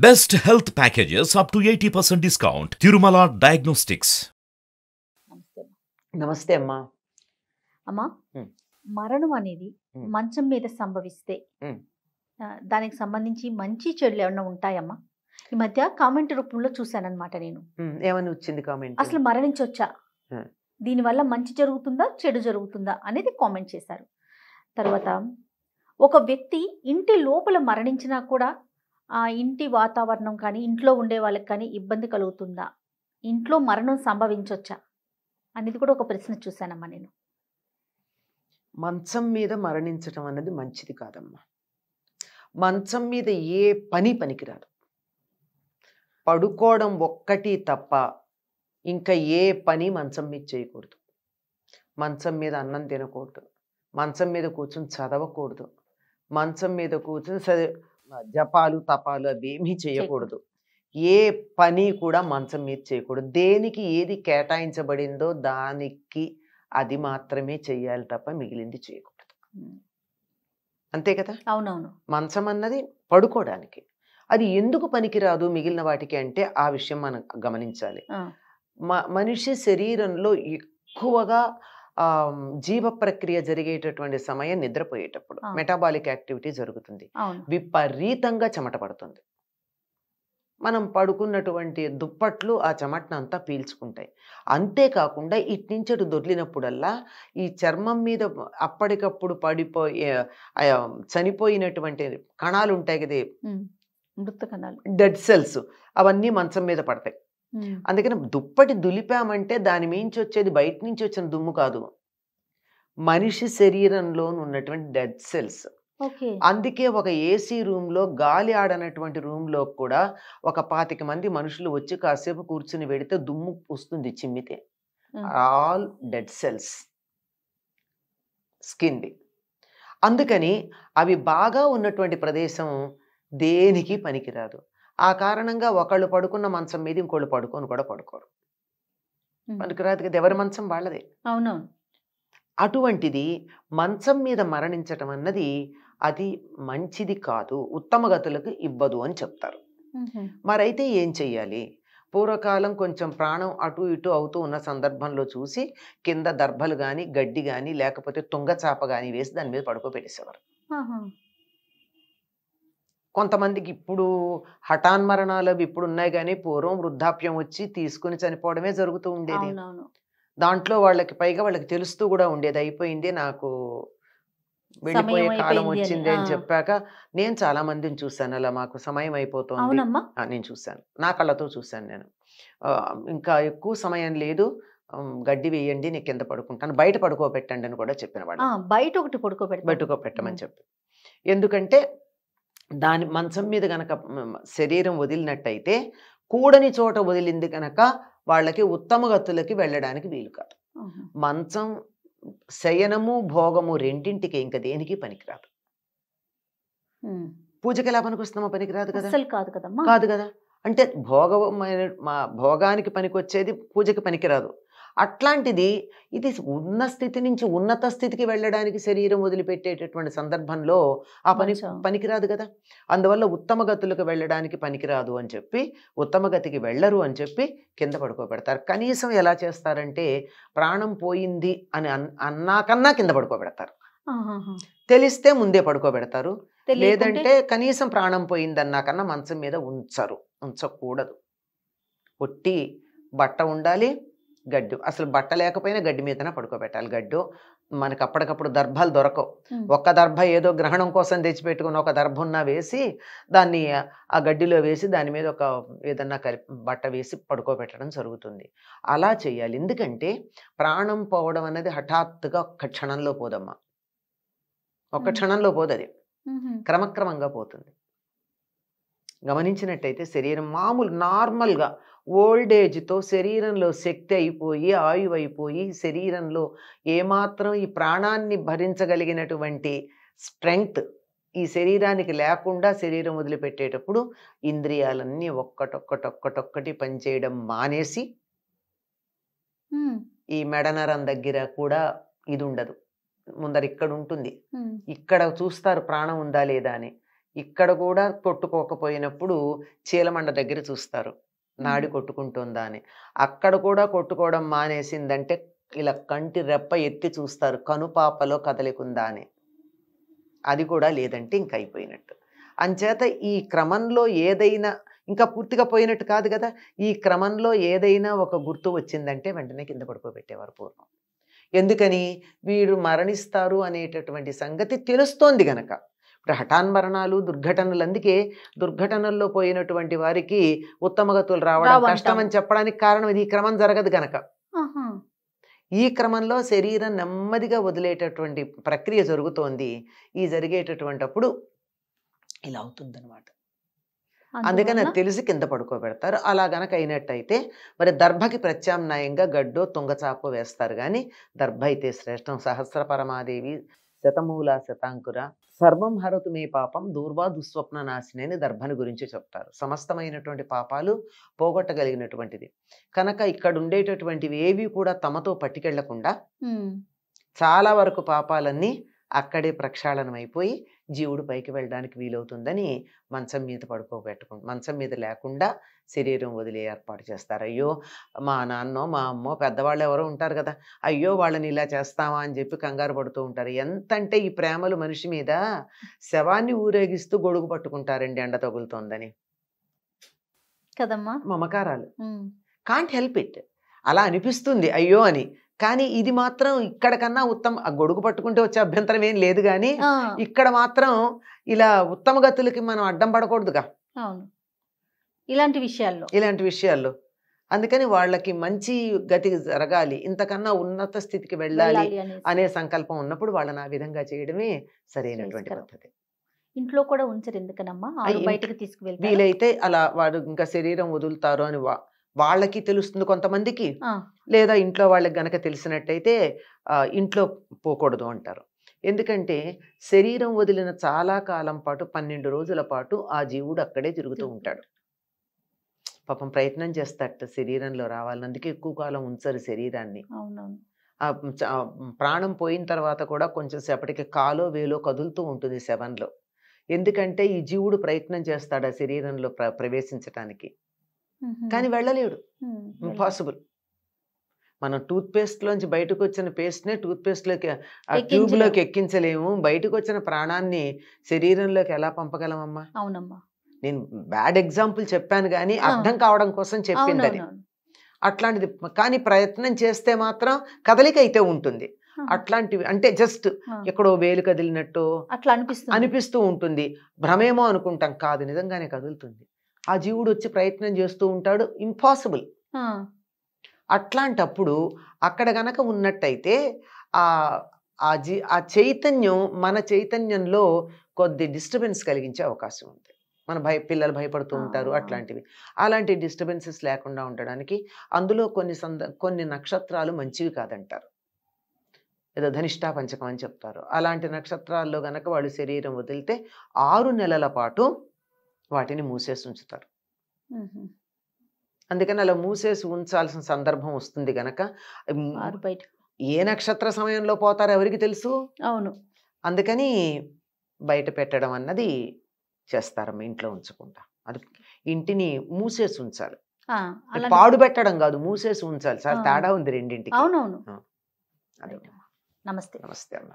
Best health packages up to 80% discount. Tirumala Diagnostics. నమస్తే అమ్మా. నమస్తే అమ్మా. అమ్మా ఉమ్, మరణం అనేది ఉమ్, మంచం మీద సంభవిస్తే ఉమ్. దానికి సంబంధించి మంచి చెడులు ఏమన్నా ఉంటాయమ్మా? ఈ మధ్య కామెంట్ రూపంలో చూశానన్నమాట నేను. ఏమని వచ్చింది కామెంట్? అసలు మరణించొచ్చా, ఉమ్, దీనివల్ల మంచి జరుగుతుందా చెడు జరుగుతుందా అనేది కామెంట్ చేశారు. తర్వాత ఒక వ్యక్తి ఇంటి లోపల మరణించినా కూడా ఆ ఇంటి వాతావరణం కానీ ఇంట్లో ఉండే వాళ్ళకి కానీ ఇబ్బంది కలుగుతుందా, ఇంట్లో మరణం సంభవించొచ్చా అనేది కూడా ఒక ప్రశ్న చూశానమ్మా నేను. మంచం మీద మరణించడం అన్నది మంచిది కాదమ్మా. మంచం మీద ఏ పని పనికిరాదు. పడుకోవడం ఒక్కటి తప్ప ఇంకా ఏ పని మంచం మీద చేయకూడదు. మంచం మీద అన్నం తినకూడదు, మంచం మీద కూర్చొని చదవకూడదు, మంచం మీద కూర్చొని జపాలు తపాలు అవి ఏమీ చేయకూడదు. ఏ పని కూడా మంచం మీద చేయకూడదు. దేనికి ఏది కేటాయించబడిందో దానికి అది మాత్రమే చెయ్యాలి తప్ప మిగిలింది చేయకూడదు. అంతే కదా? అవునవును. మంచం అన్నది పడుకోవడానికి. అది ఎందుకు పనికిరాదు మిగిలిన వాటికి అంటే ఆ విషయం మనం గమనించాలి. మనిషి శరీరంలో ఎక్కువగా జీవ ప్రక్రియ జరిగేటటువంటి సమయం నిద్రపోయేటప్పుడు మెటాబాలిక్ యాక్టివిటీ జరుగుతుంది. విపరీతంగా చెమట పడుతుంది. మనం పడుకున్నటువంటి దుప్పట్లు ఆ చెమటను అంతా పీల్చుకుంటాయి. అంతేకాకుండా ఇట్నుంచటు దొర్లినప్పుడల్లా ఈ చర్మం మీద అప్పటికప్పుడు పడిపోయే చనిపోయినటువంటి కణాలు ఉంటాయి కదా, మృత కణాలు, డెడ్ సెల్స్, అవన్నీ మంచం మీద పడతాయి. అందుకని దుప్పటి దులిపామంటే దాని మించి వచ్చేది బయట నుంచి వచ్చిన దుమ్ము కాదు, మనిషి శరీరంలో ఉన్నటువంటి డెడ్ సెల్స్. అందుకే ఒక ఏసీ రూమ్ లో గాలి ఆడనటువంటి రూమ్ లో కూడా ఒక 25 మంది మనుషులు వచ్చి కాసేపు కూర్చుని పెడితే దుమ్ము వస్తుంది చిమ్మితే. All dead cells skin. అందుకని అవి బాగా ఉన్నటువంటి ప్రదేశం దేనికి పనికిరాదు. ఆ కారణంగా ఒకళ్ళు పడుకున్న మంచం మీద ఇంకోళ్ళు పడుకొని కూడా పడుకోరు. పనికిరాదు కదా, ఎవరి మంచం వాళ్ళదే. అవునవును. అటువంటిది మంచం మీద మరణించటం అన్నది అది మంచిది కాదు, ఉత్తమ గతులకు ఇవ్వదు అని చెప్తారు. మరైతే ఏం చెయ్యాలి? పూర్వకాలం కొంచెం ప్రాణం అటు ఇటు అవుతూ ఉన్న సందర్భంలో చూసి కింద దర్భలు కానీ గడ్డి కానీ లేకపోతే తుంగచాప కానీ వేసి దాని మీద పడుకోబెట్టేసేవారు. కొంతమందికి ఇప్పుడు హఠాన్మరణాలు అవి ఇప్పుడు ఉన్నాయి కానీ పూర్వం వృద్ధాప్యం వచ్చి తీసుకుని చనిపోవడమే జరుగుతూ ఉండేది. దాంట్లో వాళ్ళకి పైగా వాళ్ళకి తెలుస్తూ కూడా ఉండేది, అయిపోయింది నాకు వెళ్ళిపోయే కాలం వచ్చింది అని చెప్పాక. నేను చాలా మందిని చూశాను అలా, మాకు సమయం అయిపోతుంది నేను చూశాను, నా కళ్ళతో చూశాను నేను. ఇంకా ఎక్కువ సమయం లేదు, గడ్డి వేయండి, నేను కింద పడుకుంటాను, బయట పడుకోబెట్టండి అని కూడా చెప్పిన వాడు. బయట ఒకటి పడుకోబెట్టమని చెప్పి. ఎందుకంటే దాని మంచం మీద గనక శరీరం వదిలినట్టయితే కూడని చోట వదిలింది కనుక వాళ్ళకి ఉత్తమ గతులకి వెళ్ళడానికి వీలు కాదు. మంచం శయనము భోగము రెండింటికి ఇంకా దేనికి పనికిరాదు. పూజకి ఎలా పనికొస్తామో పనికిరాదు కదా, కాదు కదా. అంటే భోగానికి పనికొచ్చేది పూజకి పనికిరాదు. అట్లాంటిది ఇది ఉన్న స్థితి నుంచి ఉన్నత స్థితికి వెళ్ళడానికి శరీరం వదిలిపెట్టేటటువంటి సందర్భంలో ఆ పనికిరాదు కదా. అందువల్ల ఉత్తమ గతులకు వెళ్ళడానికి పనికిరాదు అని చెప్పి, ఉత్తమ గతికి వెళ్ళరు అని చెప్పి కింద పడుకోబెడతారు. కనీసం ఎలా చేస్తారంటే ప్రాణం పోయింది అని అన్నాకన్నా కింద పడుకోబెడతారు. తెలిస్తే ముందే పడుకోబెడతారు, లేదంటే కనీసం ప్రాణం పోయింది అన్నాకన్నా మంచం మీద ఉంచకూడదు. ఒట్టి బట్ట ఉండాలి, గడ్డు. అసలు బట్ట లేకపోయినా గడ్డి మీదనే పడుకోబెట్టాలి. గడ్డు మనకు అప్పటికప్పుడు దర్భాలు దొరకవు. ఒక్క దర్భ ఏదో గ్రహణం కోసం తెచ్చిపెట్టుకుని ఒక దర్భ ఉన్నా వేసి దాన్ని ఆ గడ్డిలో వేసి దాని మీద ఒక ఏదన్నా బట్ట వేసి పడుకోబెట్టడం జరుగుతుంది. అలా చేయాలి. ఎందుకంటే ప్రాణం పోవడం అనేది హఠాత్తుగా ఒక్క క్షణంలో పోదమ్మా, ఒక్క క్షణంలో పోదది, క్రమక్రమంగా పోతుంది. గమనించినట్టయితే శరీరం మామూలు నార్మల్గా ఓల్డ్ ఏజ్తో శరీరంలో శక్తి అయిపోయి ఆయువు అయిపోయి శరీరంలో ఏమాత్రం ఈ ప్రాణాన్ని భరించగలిగినటువంటి స్ట్రెంగ్త్ ఈ శరీరానికి లేకుండా శరీరం వదిలిపెట్టేటప్పుడు ఇంద్రియాలన్నీ ఒక్కటొక్కటి పనిచేయడం మానేసి, ఈ మెడనరం దగ్గర కూడా ఇది ఉండదు, ముందర ఇక్కడ ఉంటుంది, ఇక్కడ చూస్తారు ప్రాణం ఉందా లేదా అని. ఇక్కడ కూడా కొట్టుకోకపోయినప్పుడు చీలమండ దగ్గర చూస్తారు నాడి కొట్టుకుంటుందా అని. అక్కడ కూడా కొట్టుకోవడం మానేసిందంటే ఇలా కంటి రెప్ప ఎత్తి చూస్తారు కనుపాపలో కదలికుందా అని. అది కూడా లేదంటే ఇంక అయిపోయినట్టు. అంచేత ఈ క్రమంలో ఏదైనా ఇంకా పూర్తిగా పోయినట్టు కాదు కదా, ఈ క్రమంలో ఏదైనా ఒక గుర్తు వచ్చిందంటే వెంటనే కింద పడుకోబెట్టేవారు పూర్వం. ఎందుకని? వీరు మరణిస్తారు అనేటటువంటి సంగతి తెలుస్తోంది గనక. ఇప్పుడు హఠాన్మరణాలు, దుర్ఘటనలు, అందుకే దుర్ఘటనల్లో పోయినటువంటి వారికి ఉత్తమగతులు రావడం కష్టం అని చెప్పడానికి కారణం ఇది. ఈ క్రమం జరగదు గనక. ఈ క్రమంలో శరీరం నెమ్మదిగా వదిలేటటువంటి ప్రక్రియ జరుగుతోంది. ఈ జరిగేటటువంటిప్పుడు ఇలా అవుతుందన్నమాట. అందుకని అది తెలిసి కింద పడుకోబెడతారు. అలా గనక అయినట్టయితే మరి దర్భకి ప్రత్యామ్నాయంగా గడ్డో తుంగచాపో వేస్తారు. కానీ దర్భ అయితే శ్రేష్టం. సహస్ర పరమాదేవి శతమూల శతాంకుర సర్వం హరతు మే పాపం దూర్వా దుస్వప్న నాశిని అని దర్భని గురించి చెప్తారు. సమస్తమైనటువంటి పాపాలు పోగొట్టగలిగినటువంటిది కనుక ఇక్కడ ఉండేటటువంటివి ఏవి కూడా తమతో పట్టుకెళ్లకుండా చాలా వరకు పాపాలన్నీ అక్కడే ప్రక్షాళనం అయిపోయి జీవుడు పైకి వెళ్ళడానికి వీలవుతుందని మంచం మీద మంచం మీద లేకుండా శరీరం వదిలే ఏర్పాటు చేస్తారు. అయ్యో మా నాన్నో మా అమ్మో పెద్దవాళ్ళు ఎవరో ఉంటారు కదా, అయ్యో వాళ్ళని ఇలా చేస్తామా అని చెప్పి కంగారు పడుతూ ఉంటారు. ఎంతంటే ఈ ప్రేమలు మనిషి మీద శవాన్ని ఊరేగిస్తూ గొడుగు పట్టుకుంటారండి ఎండ తగులుతోందని కదమ్మా. మమకారాలు కాంట్ హెల్ప్ ఇట్. అలా అనిపిస్తుంది అయ్యో అని. కానీ ఇది మాత్రం ఇక్కడ కన్నా ఆ గొడుగు పట్టుకుంటే వచ్చే అభ్యంతరం ఏం లేదు. కానీ ఇక్కడ మాత్రం ఇలా ఉత్తమ గతులకి మనం అడ్డం పడకూడదుగా ఇలాంటి విషయాల్లో. అందుకని వాళ్ళకి మంచి గతి జరగాలి, ఇంతకన్నా ఉన్నత స్థితికి వెళ్ళాలి అనే సంకల్పం ఉన్నప్పుడు వాళ్ళని ఆ విధంగా చేయడమే సరైనటువంటి పద్ధతి. ఇంట్లో కూడా ఉంచరు ఎందుకనమ్మా, బయటకు తీసుకువెళ్తారు. వీలైతే అలా వాడు ఇంకా శరీరం వదులుతారు అని వాళ్ళకి తెలుస్తుంది కొంతమందికి, లేదా ఇంట్లో వాళ్ళకి గనక తెలిసినట్టయితే ఇంట్లో పోకూడదు అంటారు. ఎందుకంటే శరీరం వదిలిన చాలా కాలం పాటు 12 రోజుల పాటు ఆ జీవుడు అక్కడే తిరుగుతూ ఉంటాడు. పాపం ప్రయత్నం చేస్తాడు శరీరంలో రావాలని. అందుకే ఎక్కువ కాలం ఉంచరు శరీరాన్ని. ప్రాణం పోయిన తర్వాత కూడా కొంచెం సేపటికి కాలో వేలో కదులుతూ ఉంటుంది శవంలో. ఎందుకంటే ఈ జీవుడు ప్రయత్నం చేస్తాడు ఆ శరీరంలో ప్రవేశించటానికి, కానీ వెళ్ళలేడు. ఇంపాసిబుల్. మనం టూత్ పేస్ట్ లోంచి బయటకు వచ్చిన పేస్ట్నే టూత్ పేస్ట్ లోకి ఆ ట్యూబ్ లోకి ఎక్కించలేము. బయటకు వచ్చిన ప్రాణాన్ని శరీరంలోకి ఎలా పంపగలమమ్మా? అవునమ్మా. నేను బ్యాడ్ ఎగ్జాంపుల్ చెప్పాను కానీ అర్థం కావడం కోసం చెప్పింది అది. అట్లాంటిది కానీ ప్రయత్నం చేస్తే మాత్రం కదలిక అయితే ఉంటుంది. అట్లాంటివి అంటే జస్ట్ ఎక్కడో వేలు కదిలినట్టు అట్లా అనిపిస్తూ ఉంటుంది. భ్రమేమో అనుకుంటాం, కాదు నిజంగానే కదులుతుంది. ఆ జీవుడు వచ్చి ప్రయత్నం చేస్తూ ఉంటాడు. ఇంపాసిబుల్. అట్లాంటప్పుడు అక్కడ గనక ఉన్నట్టయితే ఆ చైతన్యం మన చైతన్యంలో కొద్ది డిస్టర్బెన్స్ కలిగించే అవకాశం ఉంది. పిల్లలు భయపడుతూ ఉంటారు. అట్లాంటివి అలాంటి డిస్టర్బెన్సెస్ లేకుండా ఉండడానికి అందులో కొన్ని నక్షత్రాలు మంచివి కాదంటారు. ఏదో ధనిష్టా పంచకం అని చెప్తారు. అలాంటి నక్షత్రాల్లో గనక వాళ్ళు శరీరం వదిలితే 6 నెలల పాటు వాటిని మూసేసి ఉంచుతారు. అందుకని అలా మూసేసి ఉంచాల్సిన సందర్భం వస్తుంది గనక ఏ నక్షత్ర సమయంలో పోతారో ఎవరికి తెలుసు. అవును. అందుకని బయట పెట్టడం అన్నది చేస్తారమ్మ, ఇంట్లో ఉంచకుండా. అది ఇంటిని మూసేసి ఉంచాలి, పాడు పెట్టడం కాదు, మూసేసి ఉంచాలి. చాలా తేడా ఉంది రెండింటికి. అవునవును. అదే. నమస్తే. నమస్తే అమ్మ.